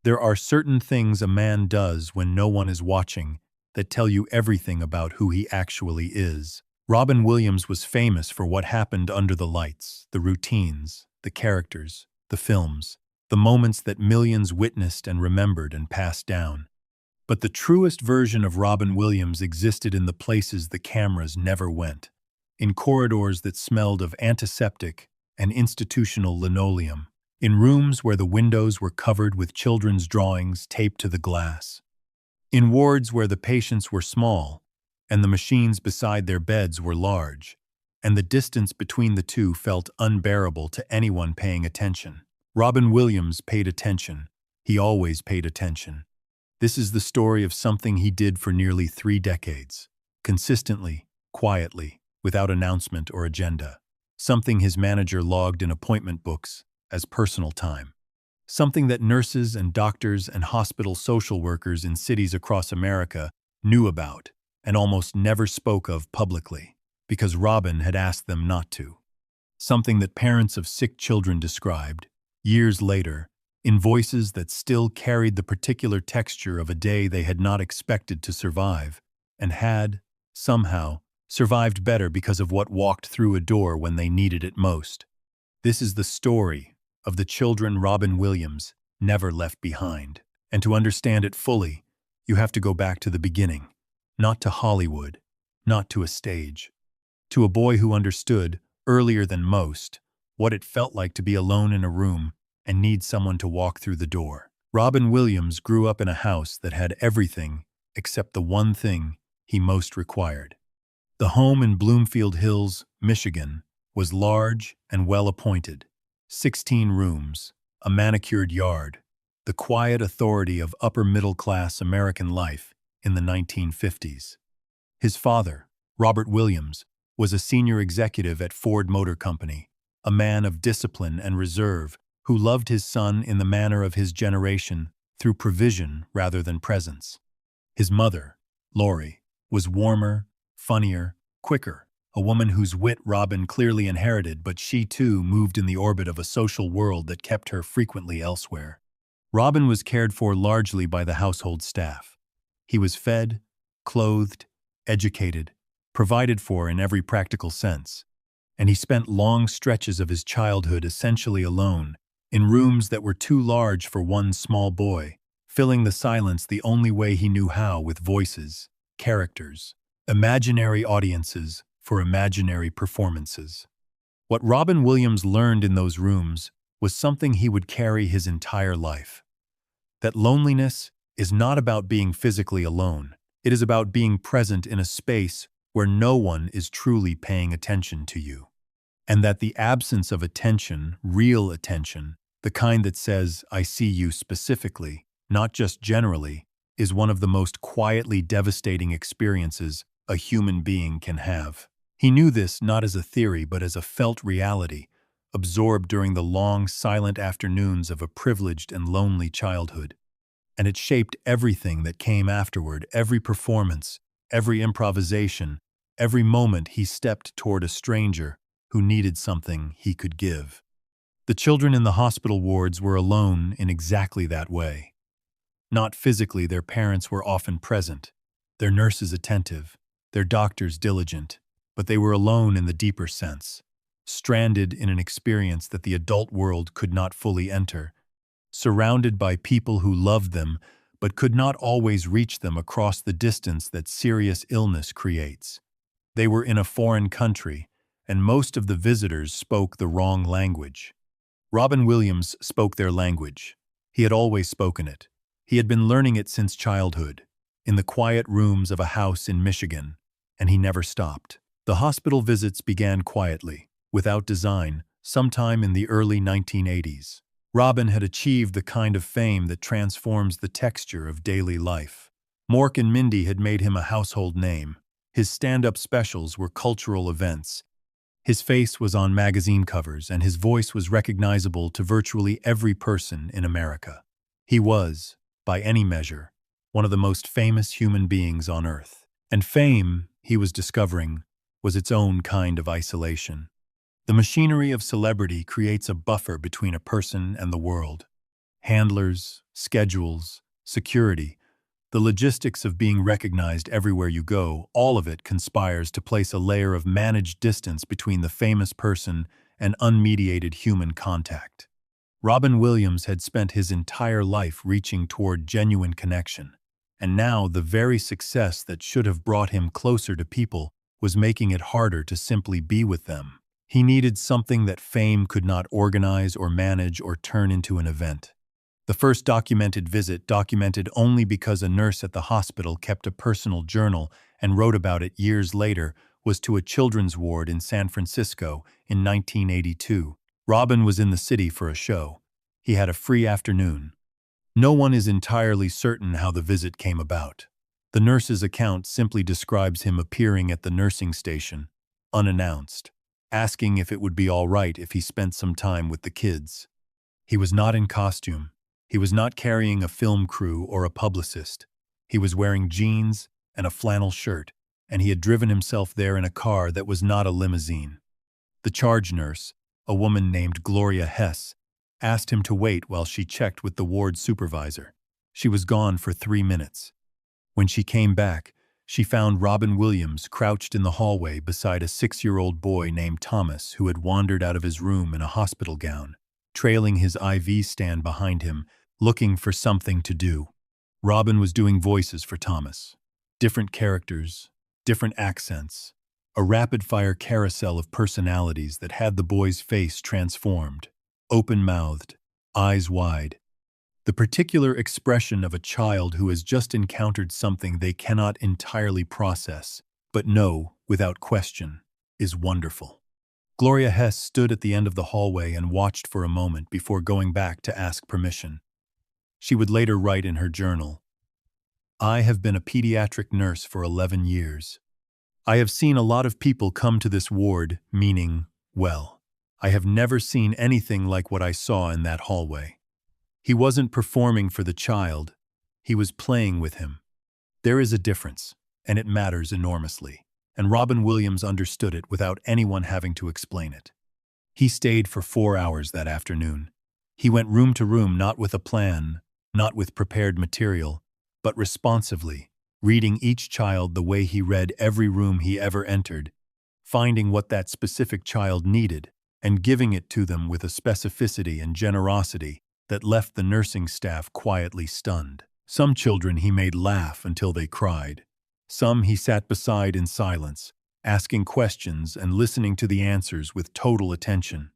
There are certain things a man does when no one is watching that tell you everything about who he actually is. Robin Williams was famous for what happened under the lights, the routines, the characters, the films, the moments that millions witnessed and remembered and passed down. But the truest version of Robin Williams existed in the places the cameras never went, in corridors that smelled of antiseptic and institutional linoleum, in rooms where the windows were covered with children's drawings taped to the glass, in wards where the patients were small and the machines beside their beds were large, and the distance between the two felt unbearable to anyone paying attention. Robin Williams paid attention. He always paid attention. This is the story of something he did for nearly 3 decades, consistently, quietly, without announcement or agenda. Something his manager logged in appointment books as personal time. Something that nurses and doctors and hospital social workers in cities across America knew about and almost never spoke of publicly, because Robin had asked them not to. Something that parents of sick children described, years later, in voices that still carried the particular texture of a day they had not expected to survive, and had, somehow, survived better because of what walked through a door when they needed it most. This is the story of the children Robin Williams never left behind. And to understand it fully, you have to go back to the beginning, not to Hollywood, not to a stage, to a boy who understood, earlier than most, what it felt like to be alone in a room and need someone to walk through the door. Robin Williams grew up in a house that had everything except the one thing he most required. The home in Bloomfield Hills, Michigan, was large and well-appointed. 16 rooms, a manicured yard, the quiet authority of upper-middle-class American life in the 1950s. His father, Robert Williams, was a senior executive at Ford Motor Company, a man of discipline and reserve who loved his son in the manner of his generation through provision rather than presence. His mother, Lori, was warmer, funnier, quicker, a woman whose wit Robin clearly inherited, but she too moved in the orbit of a social world that kept her frequently elsewhere. Robin was cared for largely by the household staff. He was fed, clothed, educated, provided for in every practical sense, and he spent long stretches of his childhood essentially alone, in rooms that were too large for one small boy, filling the silence the only way he knew how, with voices, characters, imaginary audiences for imaginary performances. What Robin Williams learned in those rooms was something he would carry his entire life. That loneliness is not about being physically alone. It is about being present in a space where no one is truly paying attention to you. And that the absence of attention, real attention, the kind that says, "I see you specifically, not just generally," is one of the most quietly devastating experiences a human being can have. He knew this not as a theory but as a felt reality, absorbed during the long, silent afternoons of a privileged and lonely childhood. And it shaped everything that came afterward, every performance, every improvisation, every moment he stepped toward a stranger who needed something he could give. The children in the hospital wards were alone in exactly that way. Not physically, their parents were often present, their nurses attentive, their doctors diligent, but they were alone in the deeper sense, stranded in an experience that the adult world could not fully enter, surrounded by people who loved them but could not always reach them across the distance that serious illness creates. They were in a foreign country, and most of the visitors spoke the wrong language. Robin Williams spoke their language. He had always spoken it. He had been learning it since childhood, in the quiet rooms of a house in Michigan, and he never stopped. The hospital visits began quietly, without design, sometime in the early 1980s. Robin had achieved the kind of fame that transforms the texture of daily life. Mork and Mindy had made him a household name. His stand-up specials were cultural events. His face was on magazine covers, and his voice was recognizable to virtually every person in America. He was, by any measure, one of the most famous human beings on Earth. And fame, he was discovering, was its own kind of isolation. The machinery of celebrity creates a buffer between a person and the world. Handlers, schedules, security, the logistics of being recognized everywhere you go, all of it conspires to place a layer of managed distance between the famous person and unmediated human contact. Robin Williams had spent his entire life reaching toward genuine connection, and now the very success that should have brought him closer to people was making it harder to simply be with them. He needed something that fame could not organize or manage or turn into an event. The first documented visit, documented only because a nurse at the hospital kept a personal journal and wrote about it years later, was to a children's ward in San Francisco in 1982. Robin was in the city for a show. He had a free afternoon. No one is entirely certain how the visit came about. The nurse's account simply describes him appearing at the nursing station, unannounced, asking if it would be all right if he spent some time with the kids. He was not in costume. He was not carrying a film crew or a publicist. He was wearing jeans and a flannel shirt, and he had driven himself there in a car that was not a limousine. The charge nurse, a woman named Gloria Hess, asked him to wait while she checked with the ward supervisor. She was gone for 3 minutes. When she came back, she found Robin Williams crouched in the hallway beside a 6-year-old boy named Thomas who had wandered out of his room in a hospital gown, trailing his IV stand behind him, looking for something to do. Robin was doing voices for Thomas. Different characters, different accents, a rapid-fire carousel of personalities that had the boy's face transformed, open-mouthed, eyes wide. The particular expression of a child who has just encountered something they cannot entirely process, but know, without question, is wonderful. Gloria Hess stood at the end of the hallway and watched for a moment before going back to ask permission. She would later write in her journal, "I have been a pediatric nurse for 11 years. I have seen a lot of people come to this ward, meaning, well, I have never seen anything like what I saw in that hallway. He wasn't performing for the child, he was playing with him. There is a difference, and it matters enormously." And Robin Williams understood it without anyone having to explain it. He stayed for 4 hours that afternoon. He went room to room, not with a plan, not with prepared material, but responsively, reading each child the way he read every room he ever entered, finding what that specific child needed, and giving it to them with a specificity and generosity that left the nursing staff quietly stunned. Some children he made laugh until they cried. Some he sat beside in silence, asking questions and listening to the answers with total attention.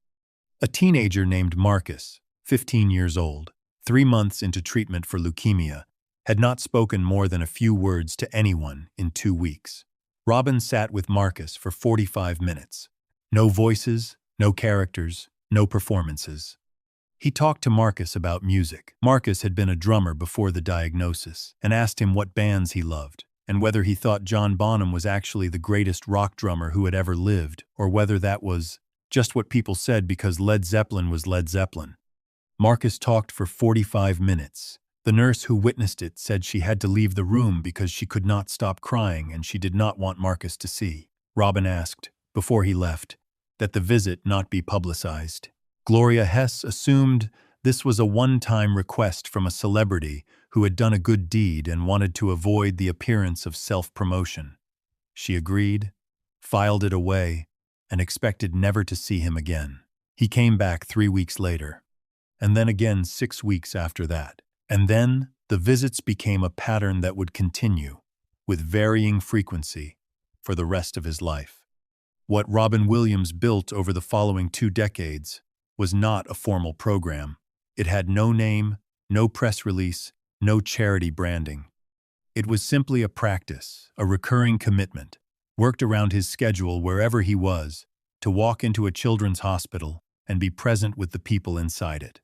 A teenager named Marcus, 15 years old, 3 months into treatment for leukemia, had not spoken more than a few words to anyone in 2 weeks. Robin sat with Marcus for 45 minutes. No voices, no characters, no performances. He talked to Marcus about music. Marcus had been a drummer before the diagnosis, and asked him what bands he loved, and whether he thought John Bonham was actually the greatest rock drummer who had ever lived, or whether that was just what people said because Led Zeppelin was Led Zeppelin. Marcus talked for 45 minutes. The nurse who witnessed it said she had to leave the room because she could not stop crying and she did not want Marcus to see. Robin asked, before he left, that the visit not be publicized. Gloria Hess assumed this was a one-time request from a celebrity who had done a good deed and wanted to avoid the appearance of self-promotion. She agreed, filed it away, and expected never to see him again. He came back 3 weeks later, and then again 6 weeks after that. And then the visits became a pattern that would continue, with varying frequency, for the rest of his life. What Robin Williams built over the following 2 decades was not a formal program. It had no name, no press release, no charity branding. It was simply a practice, a recurring commitment, worked around his schedule wherever he was, to walk into a children's hospital and be present with the people inside it.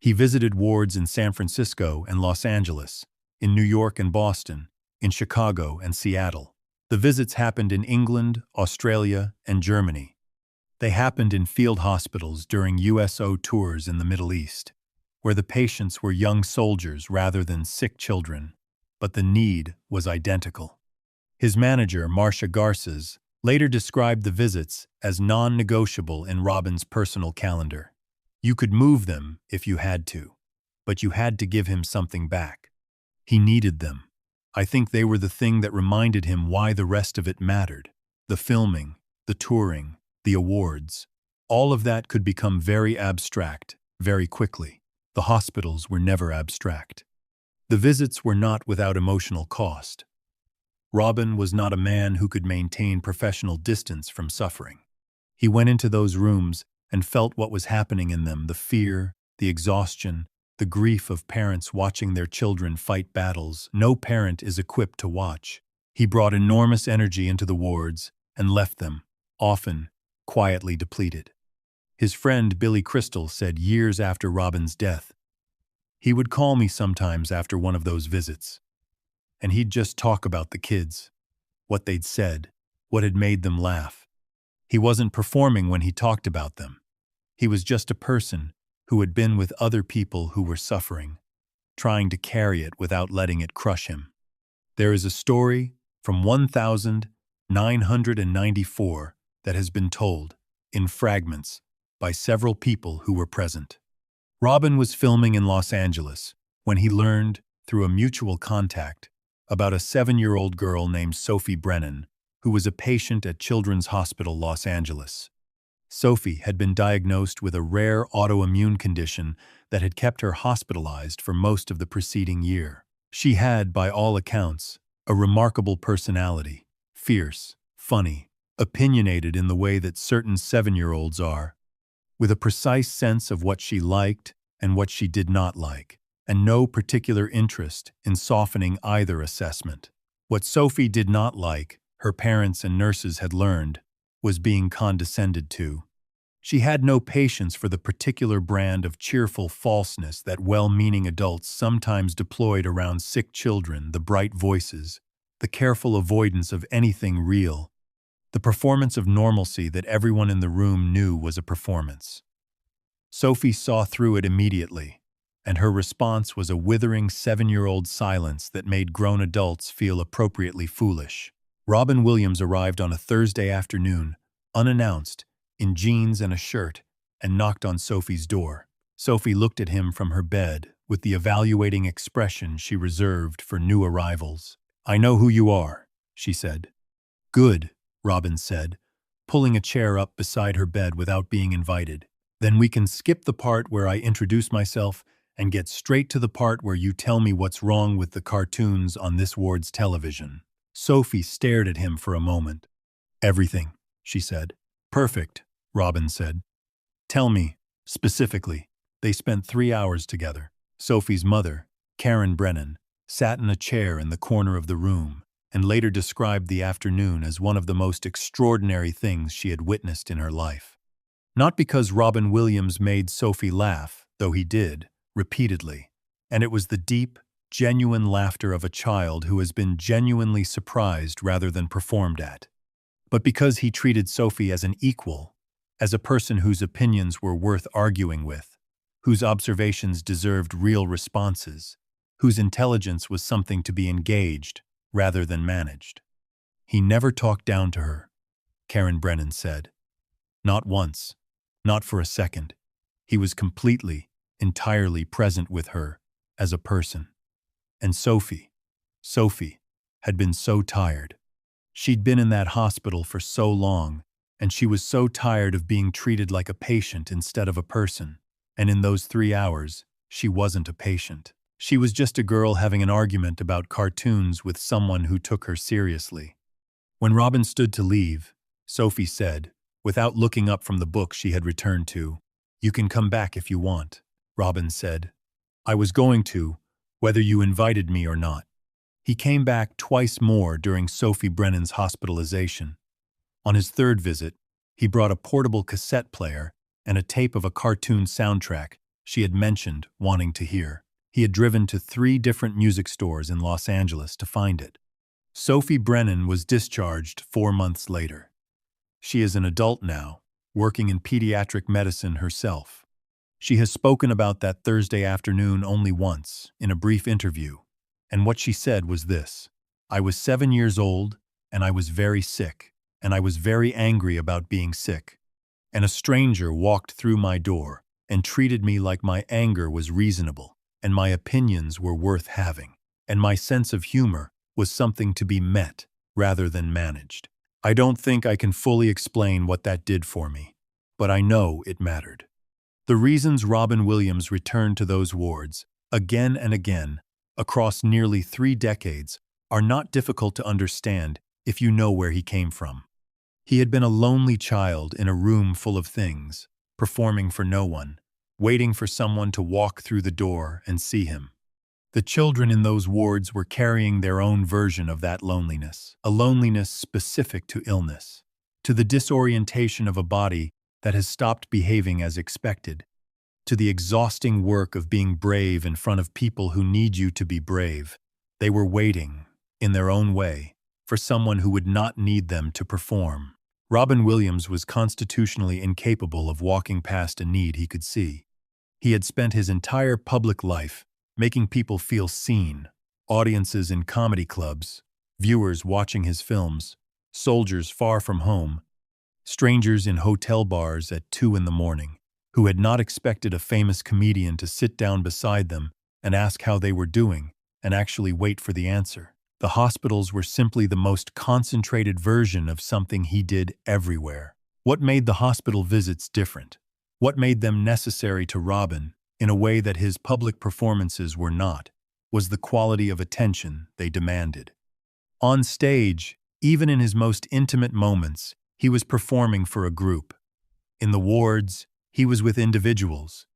He visited wards in San Francisco and Los Angeles, in New York and Boston, in Chicago and Seattle. The visits happened in England, Australia, and Germany. They happened in field hospitals during USO tours in the Middle East, where the patients were young soldiers rather than sick children, but the need was identical. His manager, Marcia Garces, later described the visits as non-negotiable in Robin's personal calendar. You could move them if you had to, but you had to give him something back. He needed them. I think they were the thing that reminded him why the rest of it mattered. The filming, the touring, the awards. All of that could become very abstract, very quickly. The hospitals were never abstract. The visits were not without emotional cost. Robin was not a man who could maintain professional distance from suffering. He went into those rooms and felt what was happening in them, the fear, the exhaustion, the grief of parents watching their children fight battles no parent is equipped to watch. He brought enormous energy into the wards and left them, often, quietly depleted. His friend Billy Crystal said years after Robin's death, "He would call me sometimes after one of those visits, and he'd just talk about the kids, what they'd said, what had made them laugh. He wasn't performing when he talked about them. He was just a person who had been with other people who were suffering, trying to carry it without letting it crush him." There is a story from 1994 that has been told, in fragments, by several people who were present. Robin was filming in Los Angeles when he learned, through a mutual contact, about a 7-year-old girl named Sophie Brennan, who was a patient at Children's Hospital Los Angeles. Sophie had been diagnosed with a rare autoimmune condition that had kept her hospitalized for most of the preceding year. She had, by all accounts, a remarkable personality, fierce, funny, opinionated in the way that certain 7-year-olds are, with a precise sense of what she liked and what she did not like, and no particular interest in softening either assessment. What Sophie did not like, her parents and nurses had learned, was being condescended to. She had no patience for the particular brand of cheerful falseness that well-meaning adults sometimes deployed around sick children, the bright voices, the careful avoidance of anything real, the performance of normalcy that everyone in the room knew was a performance. Sophie saw through it immediately, and her response was a withering 7-year-old silence that made grown adults feel appropriately foolish. Robin Williams arrived on a Thursday afternoon, unannounced, in jeans and a shirt, and knocked on Sophie's door. Sophie looked at him from her bed with the evaluating expression she reserved for new arrivals. "I know who you are," she said. "Good," Robin said, pulling a chair up beside her bed without being invited. "Then we can skip the part where I introduce myself and get straight to the part where you tell me what's wrong with the cartoons on this ward's television." Sophie stared at him for a moment. "Everything," she said. "Perfect," Robin said. "Tell me, specifically." They spent 3 hours together. Sophie's mother, Karen Brennan, sat in a chair in the corner of the room and later described the afternoon as one of the most extraordinary things she had witnessed in her life. Not because Robin Williams made Sophie laugh, though he did, repeatedly, and it was the deep, genuine laughter of a child who has been genuinely surprised rather than performed at, but because he treated Sophie as an equal, as a person whose opinions were worth arguing with, whose observations deserved real responses, whose intelligence was something to be engaged rather than managed. "He never talked down to her," Karen Brennan said. "Not once, not for a second. He was completely, entirely present with her as a person. And Sophie had been so tired. She'd been in that hospital for so long, and she was so tired of being treated like a patient instead of a person. And in those 3 hours, she wasn't a patient. She was just a girl having an argument about cartoons with someone who took her seriously." When Robin stood to leave, Sophie said, without looking up from the book she had returned to, "You can come back if you want." Robin said, "I was going to, whether you invited me or not." He came back twice more during Sophie Brennan's hospitalization. On his third visit, he brought a portable cassette player and a tape of a cartoon soundtrack she had mentioned wanting to hear. He had driven to 3 different music stores in Los Angeles to find it. Sophie Brennan was discharged 4 months later. She is an adult now, working in pediatric medicine herself. She has spoken about that Thursday afternoon only once, in a brief interview, and what she said was this: "I was 7 years old, and I was very sick, and I was very angry about being sick. And a stranger walked through my door and treated me like my anger was reasonable. and my opinions were worth having, and my sense of humor was something to be met rather than managed. I don't think I can fully explain what that did for me, but I know it mattered. The reasons Robin Williams returned to those wards again and again across nearly 3 decades are not difficult to understand if you know where he came from. He had been a lonely child in a room full of things, performing for no one, waiting for someone to walk through the door and see him. The children in those wards were carrying their own version of that loneliness, a loneliness specific to illness, to the disorientation of a body that has stopped behaving as expected, to the exhausting work of being brave in front of people who need you to be brave. They were waiting, in their own way, for someone who would not need them to perform. Robin Williams was constitutionally incapable of walking past a need he could see. He had spent his entire public life making people feel seen, audiences in comedy clubs, viewers watching his films, soldiers far from home, strangers in hotel bars at 2 in the morning, who had not expected a famous comedian to sit down beside them and ask how they were doing and actually wait for the answer. The hospitals were simply the most concentrated version of something he did everywhere. What made the hospital visits different? What made them necessary to Robin in a way that his public performances were not, was the quality of attention they demanded. On stage, even in his most intimate moments, he was performing for a group. In the wards, he was with individuals,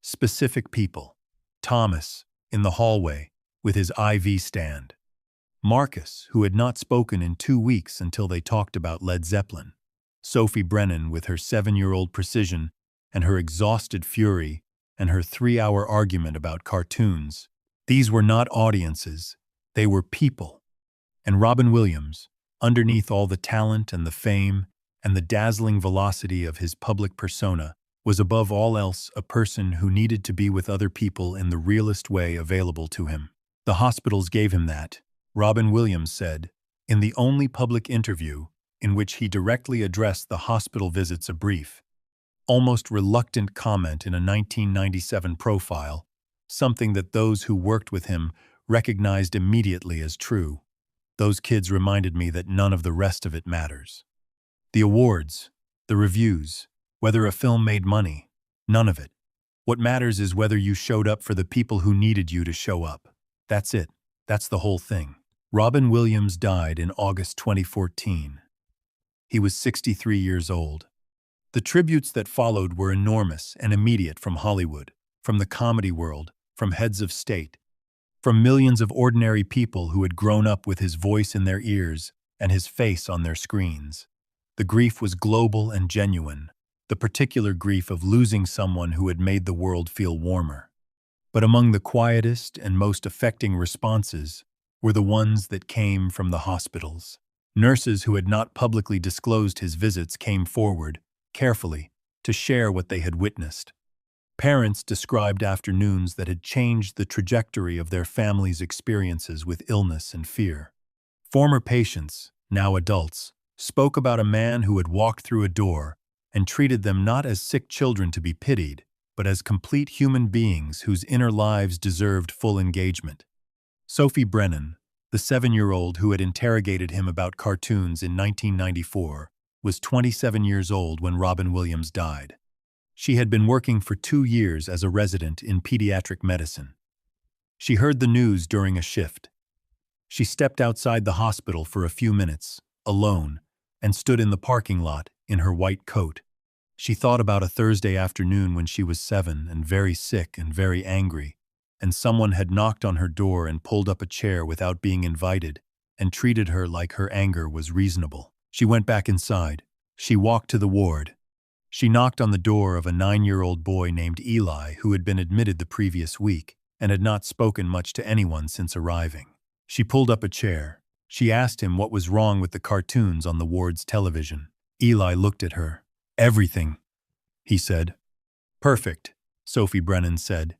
specific people. Thomas, in the hallway, with his IV stand. Marcus, who had not spoken in 2 weeks until they talked about Led Zeppelin. Sophie Brennan, with her 7-year-old precision and her exhausted fury, and her 3-hour argument about cartoons. These were not audiences, they were people. And Robin Williams, underneath all the talent and the fame and the dazzling velocity of his public persona, was above all else a person who needed to be with other people in the realest way available to him. The hospitals gave him that, Robin Williams said, in the only public interview in which he directly addressed the hospital visits a brief, almost reluctant comment in a 1997 profile, something that those who worked with him recognized immediately as true. Those kids reminded me that none of the rest of it matters. The awards, the reviews, whether a film made money, none of it. What matters is whether you showed up for the people who needed you to show up. That's it. That's the whole thing. Robin Williams died in August 2014. He was 63 years old. The tributes that followed were enormous and immediate from Hollywood, from the comedy world, from heads of state, from millions of ordinary people who had grown up with his voice in their ears and his face on their screens. The grief was global and genuine, the particular grief of losing someone who had made the world feel warmer. But among the quietest and most affecting responses were the ones that came from the hospitals. Nurses who had not publicly disclosed his visits came forward, carefully, to share what they had witnessed. Parents described afternoons that had changed the trajectory of their families' experiences with illness and fear. Former patients, now adults, spoke about a man who had walked through a door and treated them not as sick children to be pitied, but as complete human beings whose inner lives deserved full engagement. Sophie Brennan, the 7-year-old who had interrogated him about cartoons in 1994, was 27 years old when Robin Williams died. She had been working for 2 years as a resident in pediatric medicine. She heard the news during a shift. She stepped outside the hospital for a few minutes, alone, and stood in the parking lot in her white coat. She thought about a Thursday afternoon when she was 7 and very sick and very angry, and someone had knocked on her door and pulled up a chair without being invited and treated her like her anger was reasonable. She went back inside. She walked to the ward. She knocked on the door of a 9-year-old boy named Eli who had been admitted the previous week and had not spoken much to anyone since arriving. She pulled up a chair. She asked him what was wrong with the cartoons on the ward's television. Eli looked at her. "Everything," he said. "Perfect," Sophie Brennan said.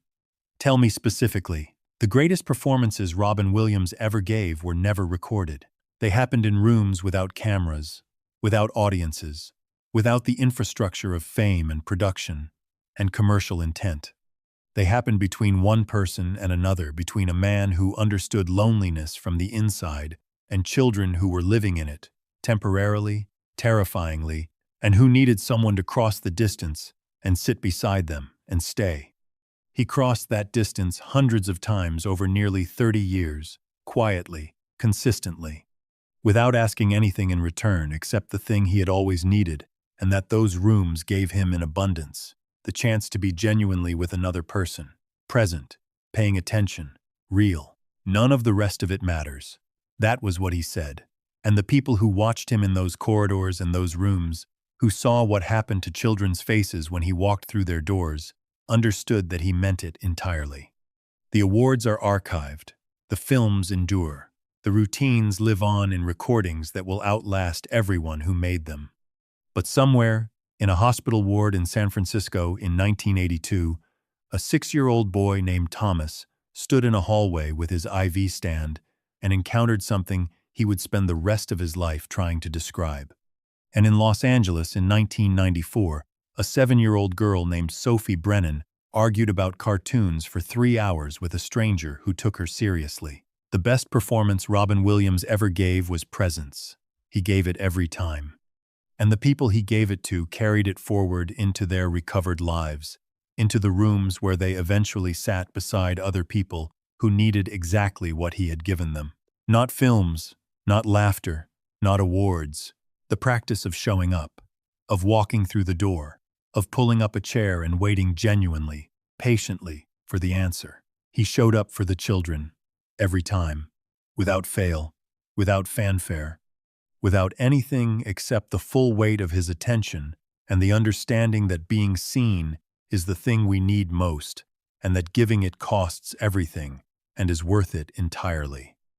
"Tell me specifically." The greatest performances Robin Williams ever gave were never recorded. They happened in rooms without cameras, without audiences, without the infrastructure of fame and production and commercial intent. They happened between one person and another, between a man who understood loneliness from the inside and children who were living in it, temporarily, terrifyingly, and who needed someone to cross the distance and sit beside them and stay. He crossed that distance hundreds of times over nearly 30 years, quietly, consistently, without asking anything in return except the thing he had always needed, and that those rooms gave him in abundance: the chance to be genuinely with another person, present, paying attention, real. None of the rest of it matters. That was what he said. And the people who watched him in those corridors and those rooms, who saw what happened to children's faces when he walked through their doors, understood that he meant it entirely. The awards are archived. The films endure. The routines live on in recordings that will outlast everyone who made them. But somewhere, in a hospital ward in San Francisco in 1982, a 6-year-old boy named Thomas stood in a hallway with his IV stand and encountered something he would spend the rest of his life trying to describe. And in Los Angeles in 1994, a 7-year-old girl named Sophie Brennan argued about cartoons for 3 hours with a stranger who took her seriously. The best performance Robin Williams ever gave was presence. He gave it every time. And the people he gave it to carried it forward into their recovered lives, into the rooms where they eventually sat beside other people who needed exactly what he had given them. Not films, not laughter, not awards. The practice of showing up, of walking through the door, of pulling up a chair and waiting genuinely, patiently, for the answer. He showed up for the children, every time, without fail, without fanfare, without anything except the full weight of his attention and the understanding that being seen is the thing we need most, and that giving it costs everything and is worth it entirely.